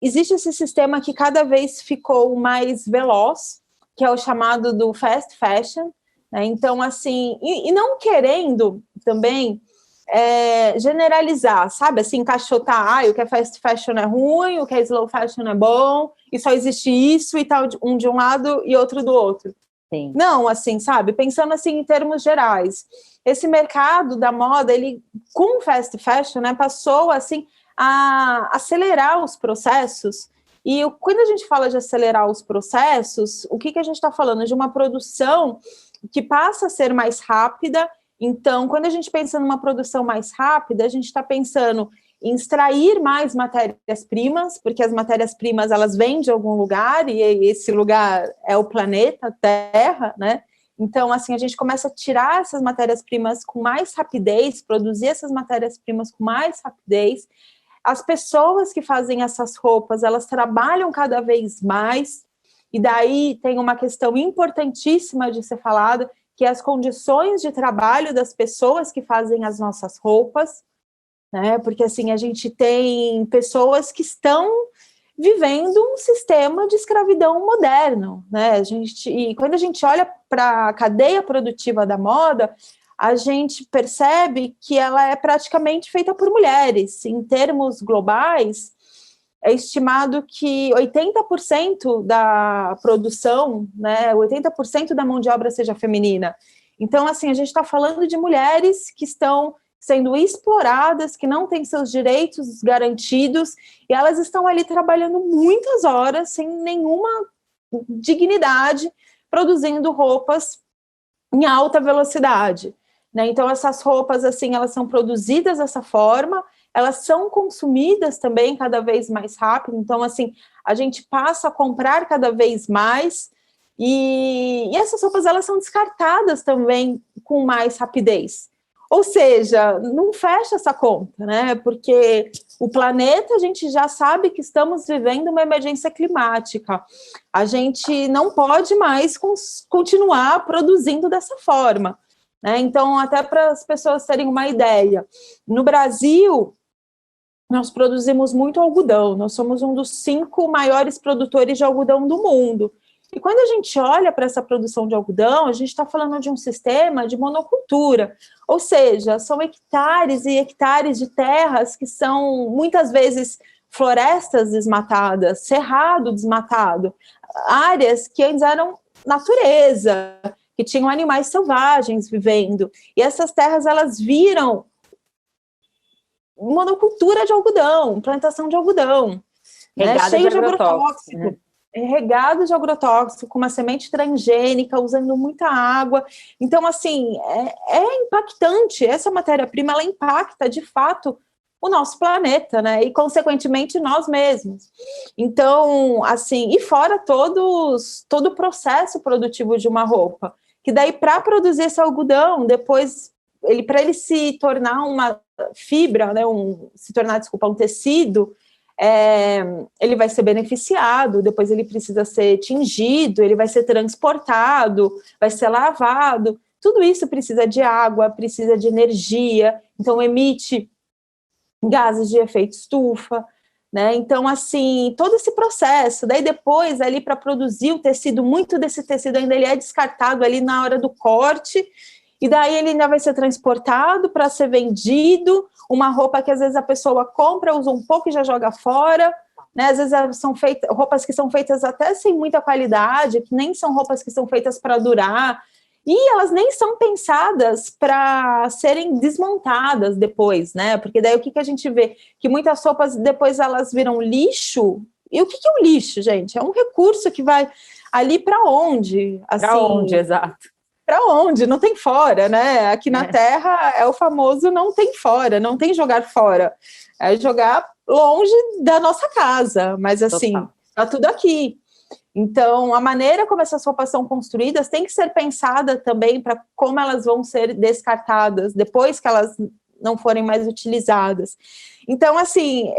existe esse sistema que cada vez ficou mais veloz, que é o chamado do fast fashion, né? Então, assim, e não querendo também generalizar, sabe? Assim, encaixotar, o que é fast fashion é ruim, o que é slow fashion é bom, e só existe isso e tal, um de um lado e outro do outro. Sim. Não, assim, sabe? Pensando assim em termos gerais. Esse mercado da moda, ele, com o fast fashion, né, passou, assim, a acelerar os processos. E quando a gente fala de acelerar os processos, o que a gente está falando? De uma produção que passa a ser mais rápida. Então, quando a gente pensa numa produção mais rápida, a gente está pensando em extrair mais matérias-primas, porque as matérias-primas, elas vêm de algum lugar, e esse lugar é o planeta Terra, né? Então, assim, a gente começa a tirar essas matérias-primas com mais rapidez, produzir essas matérias-primas com mais rapidez. As pessoas que fazem essas roupas, elas trabalham cada vez mais, e daí tem uma questão importantíssima de ser falada, que é as condições de trabalho das pessoas que fazem as nossas roupas, né? Porque, assim, a gente tem pessoas que estão vivendo um sistema de escravidão moderno, né? E quando a gente olha para a cadeia produtiva da moda, a gente percebe que ela é praticamente feita por mulheres. Em termos globais, é estimado que 80% da produção, né, 80% da mão de obra seja feminina. Então, assim, a gente está falando de mulheres que estão sendo exploradas, que não têm seus direitos garantidos, e elas estão ali trabalhando muitas horas, sem nenhuma dignidade, produzindo roupas em alta velocidade, né? Então, essas roupas, assim, elas são produzidas dessa forma, elas são consumidas também cada vez mais rápido. Então, assim, a gente passa a comprar cada vez mais, e essas roupas, elas são descartadas também com mais rapidez. Ou seja, não fecha essa conta, né? Porque o planeta, a gente já sabe que estamos vivendo uma emergência climática. A gente não pode mais continuar produzindo dessa forma, né? Então, até para as pessoas terem uma ideia, no Brasil, nós produzimos muito algodão, nós somos um dos 5 maiores produtores de algodão do mundo. E quando a gente olha para essa produção de algodão, a gente está falando de um sistema de monocultura, ou seja, são hectares e hectares de terras que são, muitas vezes, florestas desmatadas, cerrado desmatado, áreas que antes eram natureza, que tinham animais selvagens vivendo, e essas terras, elas viram monocultura de algodão, plantação de algodão, né, cheio de agrotóxico. Né? Regado de agrotóxico, com uma semente transgênica, usando muita água. Então, assim, é impactante. Essa matéria-prima, ela impacta, de fato, o nosso planeta, né? E, consequentemente, nós mesmos. Então, assim, e fora todo o processo produtivo de uma roupa, que daí, para produzir esse algodão, depois, para ele se tornar uma fibra, né? Se tornar, desculpa, um tecido, ele vai ser beneficiado, depois ele precisa ser tingido, ele vai ser transportado, vai ser lavado, tudo isso precisa de água, precisa de energia, então emite gases de efeito estufa, né? Então, assim, todo esse processo, daí depois, ali para produzir o tecido, muito desse tecido ainda ele é descartado ali na hora do corte, e daí ele ainda vai ser transportado para ser vendido, uma roupa que às vezes a pessoa compra, usa um pouco e já joga fora, né? Às vezes são roupas que são feitas até sem muita qualidade, que nem são roupas que são feitas para durar, e elas nem são pensadas para serem desmontadas depois, né? Porque daí o que a gente vê? Que muitas roupas depois elas viram lixo. E o que é um lixo, gente? É um recurso que vai ali para onde? Assim, para onde, exato. Para onde? Não tem fora, né? Aqui na Terra é o famoso não tem fora, não tem jogar fora. É jogar longe da nossa casa, mas assim, tá tudo aqui. Então, a maneira como essas roupas são construídas tem que ser pensada também para como elas vão ser descartadas depois que elas não forem mais utilizadas. Então, assim,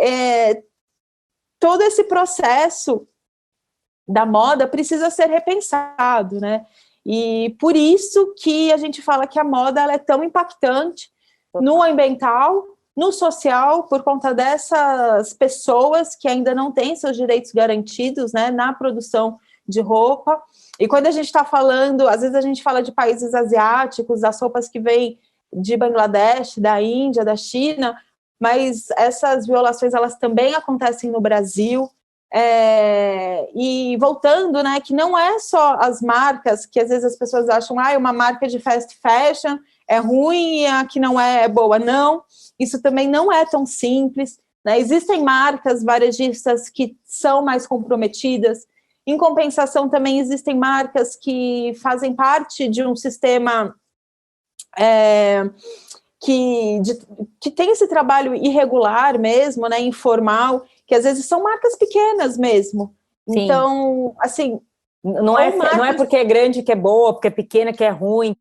todo esse processo da moda precisa ser repensado, né? E por isso que a gente fala que a moda ela é tão impactante no ambiental, no social, por conta dessas pessoas que ainda não têm seus direitos garantidos, né, na produção de roupa. E quando a gente está falando, às vezes a gente fala de países asiáticos, das roupas que vêm de Bangladesh, da Índia, da China, mas essas violações, elas também acontecem no Brasil. E voltando, né, que não é só as marcas, que às vezes as pessoas acham, uma marca de fast fashion é ruim e a que não é boa. Não, isso também não é tão simples, né? Existem marcas varejistas que são mais comprometidas. Em compensação, também existem marcas que fazem parte de um sistema que tem esse trabalho irregular mesmo, né, informal, que às vezes são marcas pequenas mesmo. Sim. Então, assim... Não é porque é grande que é boa, porque é pequena que é ruim.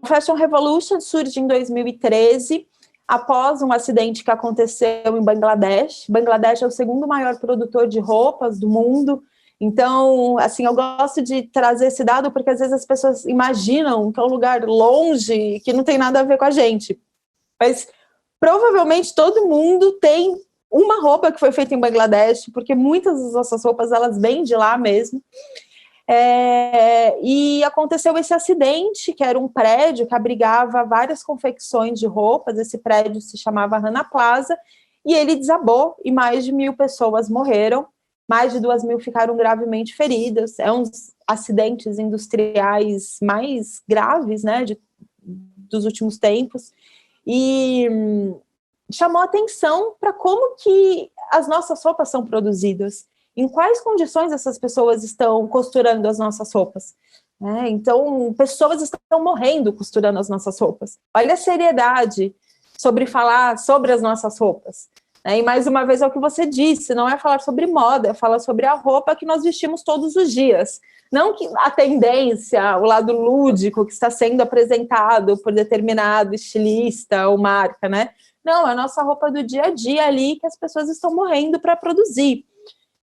A Fashion Revolution surge em 2013, após um acidente que aconteceu em Bangladesh. Bangladesh é o segundo maior produtor de roupas do mundo. Então, assim, eu gosto de trazer esse dado porque às vezes as pessoas imaginam que é um lugar longe, que não tem nada a ver com a gente. Mas provavelmente todo mundo tem uma roupa que foi feita em Bangladesh, porque muitas das nossas roupas, elas vêm de lá mesmo. E aconteceu esse acidente, que era um prédio que abrigava várias confecções de roupas. Esse prédio se chamava Rana Plaza, e ele desabou e mais de 1.000 pessoas morreram. Mais de 2.000 ficaram gravemente feridas. É um dos acidentes industriais mais graves, né, dos últimos tempos. E chamou atenção para como que as nossas roupas são produzidas. Em quais condições essas pessoas estão costurando as nossas roupas? Então, pessoas estão morrendo costurando as nossas roupas. Olha a seriedade sobre falar sobre as nossas roupas. E mais uma vez é o que você disse, não é falar sobre moda, é falar sobre a roupa que nós vestimos todos os dias. Não que a tendência, o lado lúdico que está sendo apresentado por determinado estilista ou marca, né? Não, é a nossa roupa do dia a dia ali que as pessoas estão morrendo para produzir.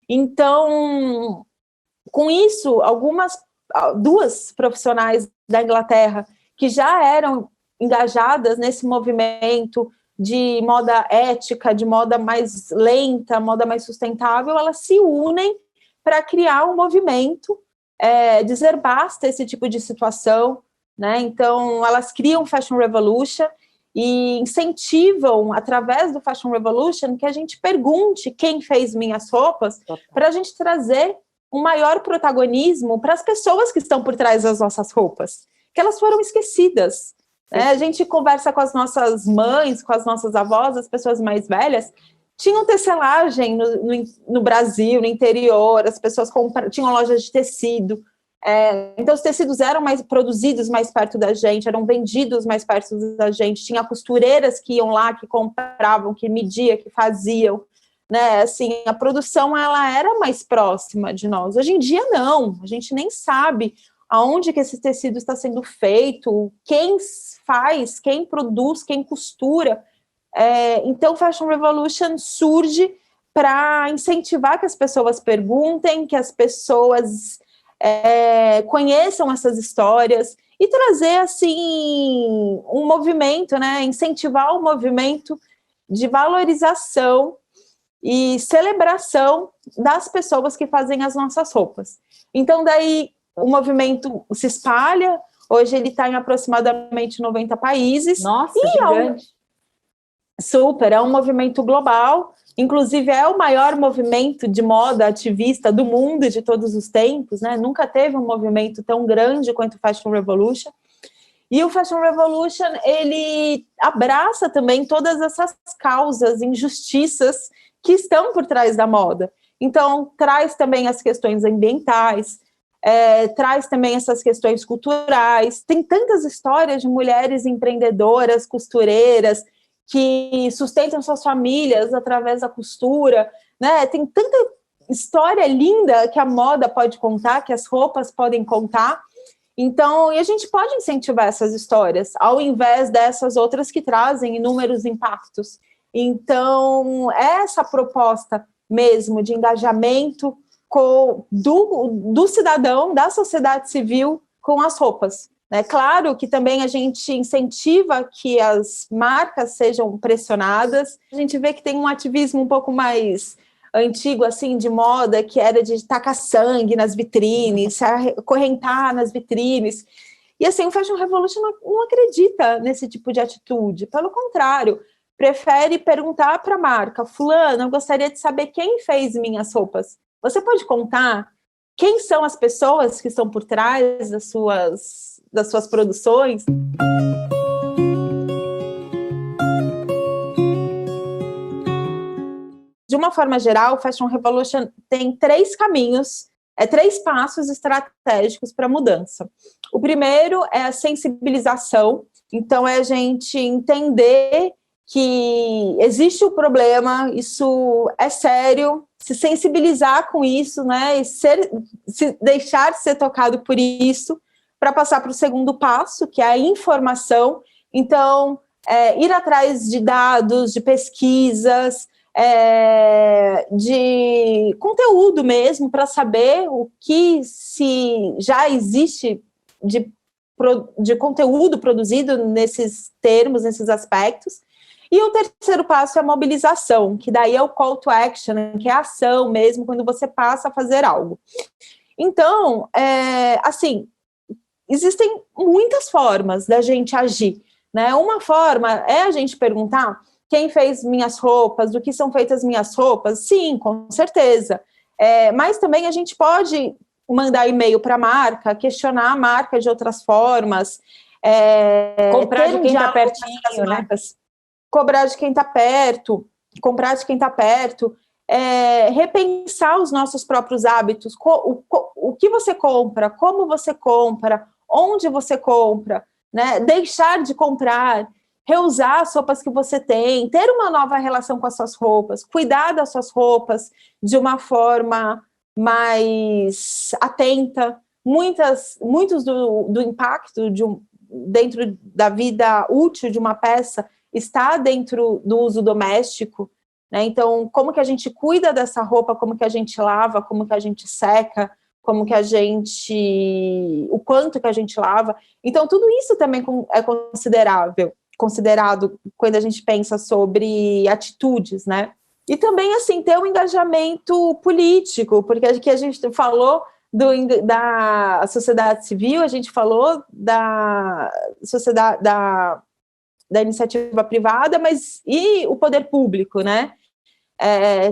Então, com isso, duas profissionais da Inglaterra que já eram engajadas nesse movimento de moda ética, de moda mais lenta, moda mais sustentável, elas se unem para criar um movimento, dizer basta esse tipo de situação, né? Então, elas criam Fashion Revolution e incentivam, através do Fashion Revolution, que a gente pergunte quem fez minhas roupas, para a gente trazer um maior protagonismo para as pessoas que estão por trás das nossas roupas, que elas foram esquecidas. A gente conversa com as nossas mães, com as nossas avós, as pessoas mais velhas, tinham tecelagem no Brasil, no interior, as pessoas tinham lojas de tecido, então os tecidos eram produzidos mais perto da gente, eram vendidos mais perto da gente, tinha costureiras que iam lá, que compravam, que mediam, que faziam, né? Assim, a produção ela era mais próxima de nós. Hoje em dia não, a gente nem sabe aonde que esse tecido está sendo feito, quem faz, quem produz, quem costura. Então, Fashion Revolution surge para incentivar que as pessoas perguntem, que as pessoas conheçam essas histórias e trazer, assim, um movimento, né? Incentivar o movimento de valorização e celebração das pessoas que fazem as nossas roupas. Então, daí, o movimento se espalha, hoje ele está em aproximadamente 90 países. Nossa, gigante! É um movimento global, inclusive é o maior movimento de moda ativista do mundo de todos os tempos, né? Nunca teve um movimento tão grande quanto o Fashion Revolution. E o Fashion Revolution, ele abraça também todas essas causas, injustiças que estão por trás da moda. Então, traz também as questões ambientais, traz também essas questões culturais. Tem tantas histórias de mulheres empreendedoras, costureiras, que sustentam suas famílias através da costura, né? Tem tanta história linda que a moda pode contar, que as roupas podem contar. Então, e a gente pode incentivar essas histórias, ao invés dessas outras que trazem inúmeros impactos. Então, essa proposta mesmo de engajamento do cidadão, da sociedade civil, com as roupas. É claro que também a gente incentiva que as marcas sejam pressionadas. A gente vê que tem um ativismo um pouco mais antigo, assim, de moda, que era de tacar sangue nas vitrines, se acorrentar nas vitrines. E assim, o Fashion Revolution não acredita nesse tipo de atitude. Pelo contrário, prefere perguntar para a marca: fulano, eu gostaria de saber quem fez minhas roupas. Você pode contar quem são as pessoas que estão por trás das suas produções? De uma forma geral, o Fashion Revolution tem 3 caminhos, 3 passos estratégicos para a mudança. O primeiro é a sensibilização, então é a gente entender que existe o problema, isso é sério, se sensibilizar com isso, né, e se deixar ser tocado por isso, para passar para o segundo passo, que é a informação. Então, ir atrás de dados, de pesquisas, de conteúdo mesmo, para saber o que se já existe de conteúdo produzido nesses termos, nesses aspectos. E o terceiro passo é a mobilização, que daí é o call to action, que é a ação mesmo, quando você passa a fazer algo. Então, assim, existem muitas formas da gente agir, né? Uma forma é a gente perguntar: quem fez minhas roupas, do que são feitas minhas roupas? Sim, com certeza. Mas também a gente pode mandar e-mail para a marca, questionar a marca de outras formas. Comprar de quem está pertinho, né? Cobrar de quem está perto, comprar de quem está perto, repensar os nossos próprios hábitos, o que você compra, como você compra, onde você compra, né? Deixar de comprar, reusar as roupas que você tem, ter uma nova relação com as suas roupas, cuidar das suas roupas de uma forma mais atenta. Muitos do impacto dentro da vida útil de uma peça está dentro do uso doméstico, né? Então, como que a gente cuida dessa roupa, como que a gente lava, como que a gente seca, o quanto que a gente lava. Então, tudo isso também é considerado quando a gente pensa sobre atitudes, né? E também, assim, ter um engajamento político, porque aqui a gente falou da sociedade civil, a gente falou da sociedade, da iniciativa privada, mas e o poder público, né?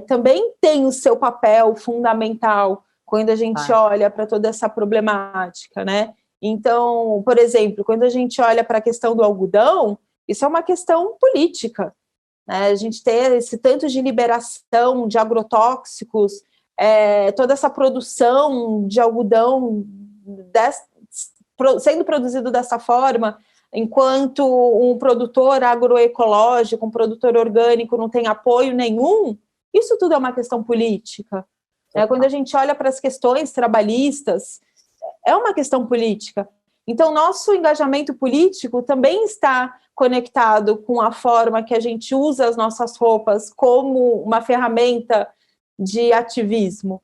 Também tem o seu papel fundamental quando a gente olha para toda essa problemática, né? Então, por exemplo, quando a gente olha para a questão do algodão, isso é uma questão política, né? A gente ter esse tanto de liberação de agrotóxicos, toda essa produção de algodão sendo produzido dessa forma, enquanto um produtor agroecológico, um produtor orgânico não tem apoio nenhum, isso tudo é uma questão política. Quando a gente olha para as questões trabalhistas, é uma questão política. Então, nosso engajamento político também está conectado com a forma que a gente usa as nossas roupas como uma ferramenta de ativismo.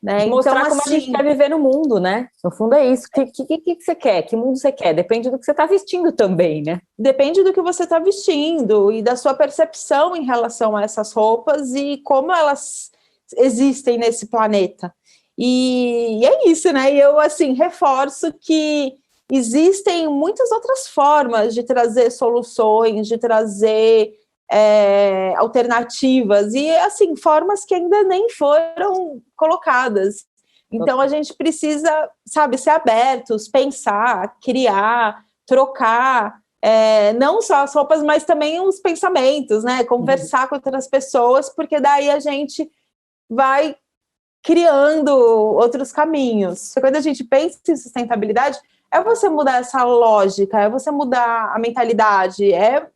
Né? Mostrar então, como assim, a gente quer viver no mundo, né? No fundo é isso. O que você quer? Que mundo você quer? Depende do que você está vestindo também, né? Depende do que você está vestindo e da sua percepção em relação a essas roupas e como elas existem nesse planeta. E é isso, né? E eu, assim, reforço que existem muitas outras formas de trazer soluções, de trazer alternativas, e, assim, formas que ainda nem foram colocadas. Então, a gente precisa, sabe, ser abertos, pensar, criar, trocar, não só as roupas, mas também os pensamentos, né? Conversar com outras pessoas, porque daí a gente vai criando outros caminhos. Quando a gente pensa em sustentabilidade, é você mudar essa lógica, é você mudar a mentalidade, é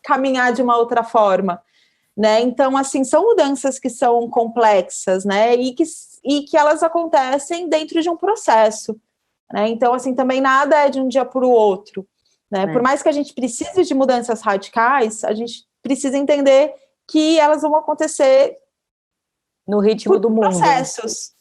caminhar de uma outra forma, né? Então, assim, são mudanças que são complexas, né? E que elas acontecem dentro de um processo, né? Então, assim, também nada é de um dia para o outro, né? Por mais que a gente precise de mudanças radicais, a gente precisa entender que elas vão acontecer no ritmo do mundo. Processos.